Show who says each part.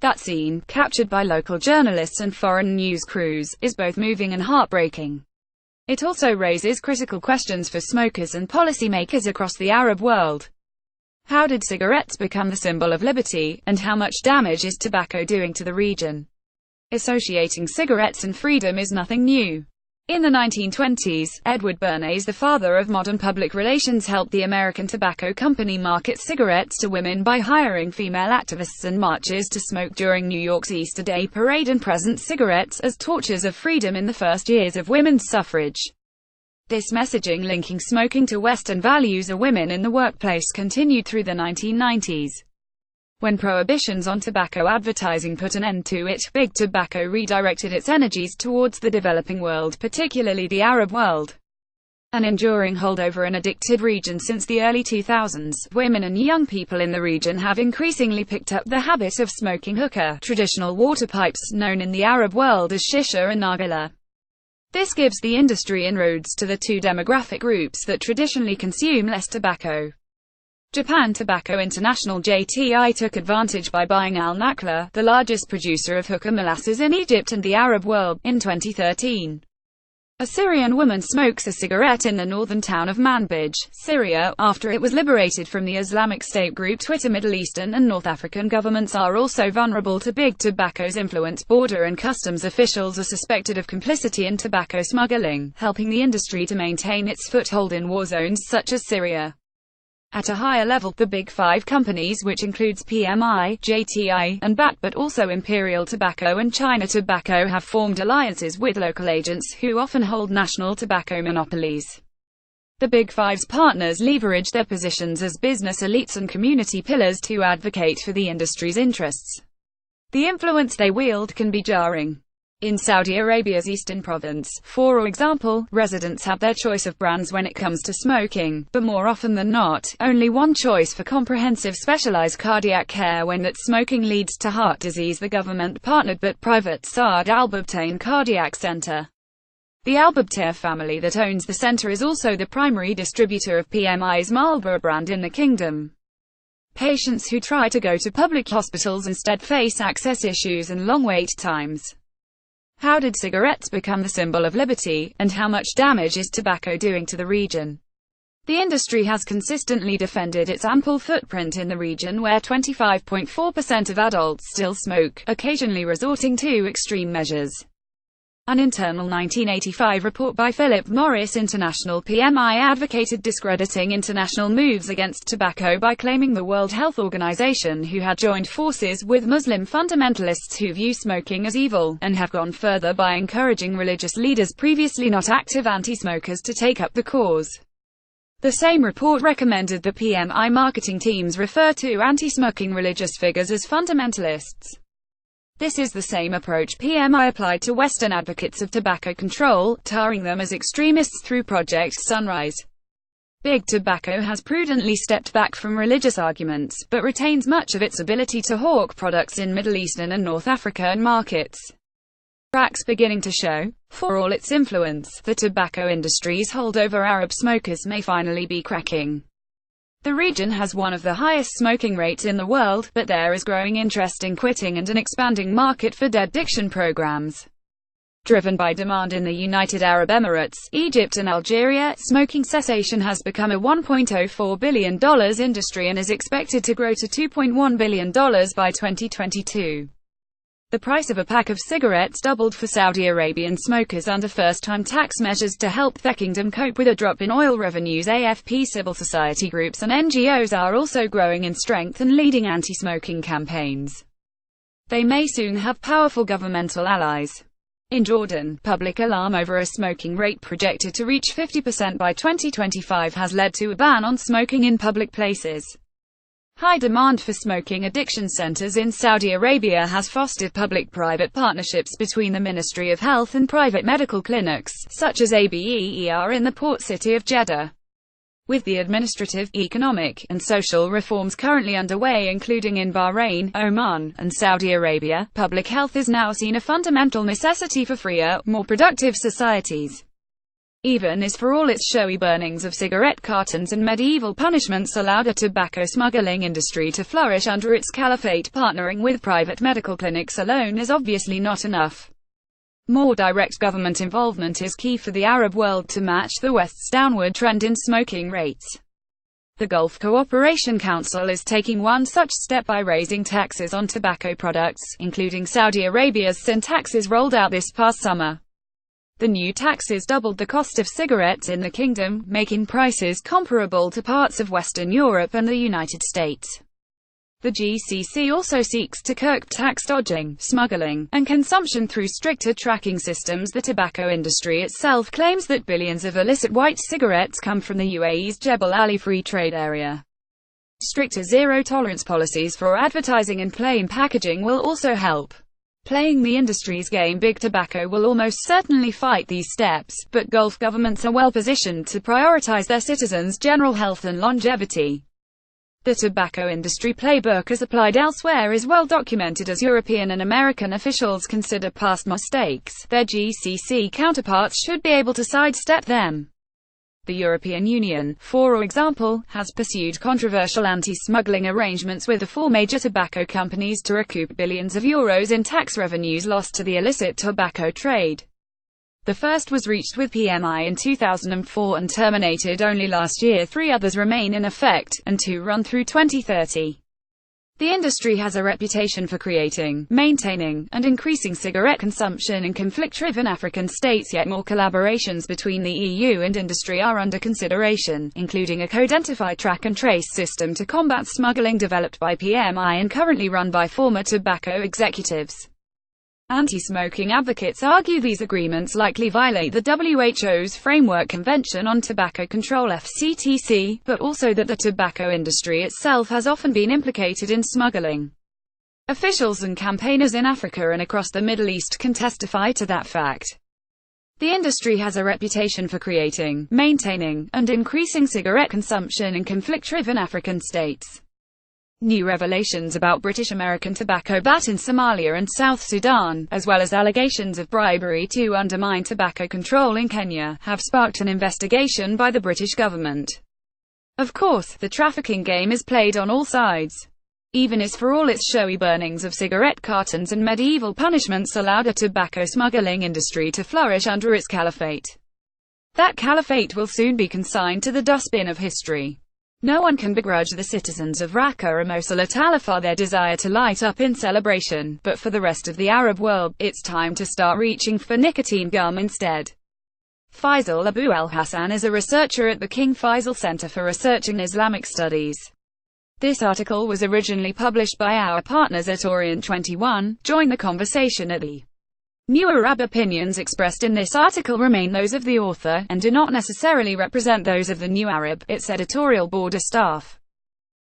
Speaker 1: That scene, captured by local journalists and foreign news crews, is both moving and heartbreaking. It also raises critical questions for smokers and policymakers across the Arab world. How did cigarettes become the symbol of liberty, and how much damage is tobacco doing to the region? Associating cigarettes and freedom is nothing new. In the 1920s, Edward Bernays, the father of modern public relations, helped the American tobacco company market cigarettes to women by hiring female activists and marchers to smoke during New York's Easter Day Parade and present cigarettes as torches of freedom in the first years of women's suffrage. This messaging linking smoking to Western values or women in the workplace continued through the 1990s. When prohibitions on tobacco advertising put an end to it, Big Tobacco redirected its energies towards the developing world, particularly the Arab world. An enduring holdover and addicted region since the early 2000s, women and young people in the region have increasingly picked up the habit of smoking hookah, traditional water pipes known in the Arab world as shisha and nargileh. This gives the industry inroads to the two demographic groups that traditionally consume less tobacco. Japan Tobacco International (JTI) took advantage by buying Al Nakhla, the largest producer of hookah molasses in Egypt and the Arab world, in 2013. A Syrian woman smokes a cigarette in the northern town of Manbij, Syria, after it was liberated from the Islamic State group. Twitter. Middle Eastern and North African governments are also vulnerable to Big Tobacco's influence. Border and customs officials are suspected of complicity in tobacco smuggling, helping the industry to maintain its foothold in war zones such as Syria. At a higher level, the Big Five companies, which includes PMI, JTI, and BAT, but also Imperial Tobacco and China Tobacco, have formed alliances with local agents who often hold national tobacco monopolies. The Big Five's partners leverage their positions as business elites and community pillars to advocate for the industry's interests. The influence they wield can be jarring. In Saudi Arabia's eastern province, for example, residents have their choice of brands when it comes to smoking, but more often than not, only one choice for comprehensive specialized cardiac care when that smoking leads to heart disease. The government-partnered but private Saad Al Bubtain Cardiac Center. The Al Bubtain family that owns the center is also the primary distributor of PMI's Marlboro brand in the kingdom. Patients who try to go to public hospitals instead face access issues and long wait times. How did cigarettes become the symbol of liberty, and how much damage is tobacco doing to the region? The industry has consistently defended its ample footprint in the region, where 25.4% of adults still smoke, occasionally resorting to extreme measures. An internal 1985 report by Philip Morris International PMI advocated discrediting international moves against tobacco by claiming the World Health Organization who had joined forces with Muslim fundamentalists who view smoking as evil, and have gone further by encouraging religious leaders previously not active anti-smokers to take up the cause. The same report recommended the PMI marketing teams refer to anti-smoking religious figures as fundamentalists. This is the same approach PMI applied to Western advocates of tobacco control, tarring them as extremists through Project Sunrise. Big Tobacco has prudently stepped back from religious arguments, but retains much of its ability to hawk products in Middle Eastern and North African markets. Cracks beginning to show. For all its influence, the tobacco industry's hold over Arab smokers may finally be cracking. The region has one of the highest smoking rates in the world, but there is growing interest in quitting and an expanding market for dead-diction programs. Driven by demand in the United Arab Emirates, Egypt and Algeria, smoking cessation has become a $1.04 billion industry and is expected to grow to $2.1 billion by 2022. The price of a pack of cigarettes doubled for Saudi Arabian smokers under first-time tax measures to help the kingdom cope with a drop in oil revenues. AFP civil society groups and NGOs are also growing in strength and leading anti-smoking campaigns. They may soon have powerful governmental allies. In Jordan, public alarm over a smoking rate projected to reach 50% by 2025 has led to a ban on smoking in public places. High demand for smoking addiction centers in Saudi Arabia has fostered public-private partnerships between the Ministry of Health and private medical clinics, such as ABEER in the port city of Jeddah. With the administrative, economic, and social reforms currently underway, including in Bahrain, Oman, and Saudi Arabia, public health is now seen a fundamental necessity for freer, more productive societies. even as for all its showy burnings of cigarette cartons and medieval punishments allowed a tobacco smuggling industry to flourish under its caliphate. Partnering with private medical clinics alone is obviously not enough. More direct government involvement is key for the Arab world to match the West's downward trend in smoking rates. The Gulf Cooperation Council is taking one such step by raising taxes on tobacco products, including Saudi Arabia's sin taxes rolled out this past summer. The new taxes doubled the cost of cigarettes in the kingdom, making prices comparable to parts of Western Europe and the United States. The GCC also seeks to curb tax dodging, smuggling, and consumption through stricter tracking systems. The tobacco industry itself claims that billions of illicit white cigarettes come from the UAE's Jebel Ali Free Trade Area. Stricter zero-tolerance policies for advertising and plain packaging will also help. Playing the industry's game, big tobacco will almost certainly fight these steps, but Gulf governments are well positioned to prioritize their citizens' general health and longevity. The tobacco industry playbook as applied elsewhere is well documented as European and American officials consider past mistakes. Their GCC counterparts should be able to sidestep them. The European Union, for example, has pursued controversial anti-smuggling arrangements with the four major tobacco companies to recoup billions of euros in tax revenues lost to the illicit tobacco trade. The first was reached with PMI in 2004 and terminated only last year. 3 others remain in effect, and 2 run through 2030. The industry has a reputation for creating, maintaining, and increasing cigarette consumption in conflict-driven African states, yet more collaborations between the EU and industry are under consideration, including a co-identify track and trace system to combat smuggling developed by PMI and currently run by former tobacco executives. Anti-smoking advocates argue these agreements likely violate the WHO's Framework Convention on Tobacco Control (FCTC), but also that the tobacco industry itself has often been implicated in smuggling. Officials and campaigners in Africa and across the Middle East can testify to that fact. The industry has a reputation for creating, maintaining, and increasing cigarette consumption in conflict-driven African states. New revelations about British-American tobacco bat in Somalia and South Sudan, as well as allegations of bribery to undermine tobacco control in Kenya, have sparked an investigation by the British government. Of course, the trafficking game is played on all sides. Even as for all its showy burnings of cigarette cartons and medieval punishments allowed a tobacco smuggling industry to flourish under its caliphate. That caliphate will soon be consigned to the dustbin of history. No one can begrudge the citizens of Raqqa or Mosul at Al Afar their desire to light up in celebration, but for the rest of the Arab world, it's time to start reaching for nicotine gum instead. Faisal Abu al-Hassan is a researcher at the King Faisal Center for Research in Islamic Studies. This article was originally published by our partners at Orient 21. Join the conversation at the New Arab. Opinions expressed in this article remain those of the author, and do not necessarily represent those of the New Arab, its editorial board or staff.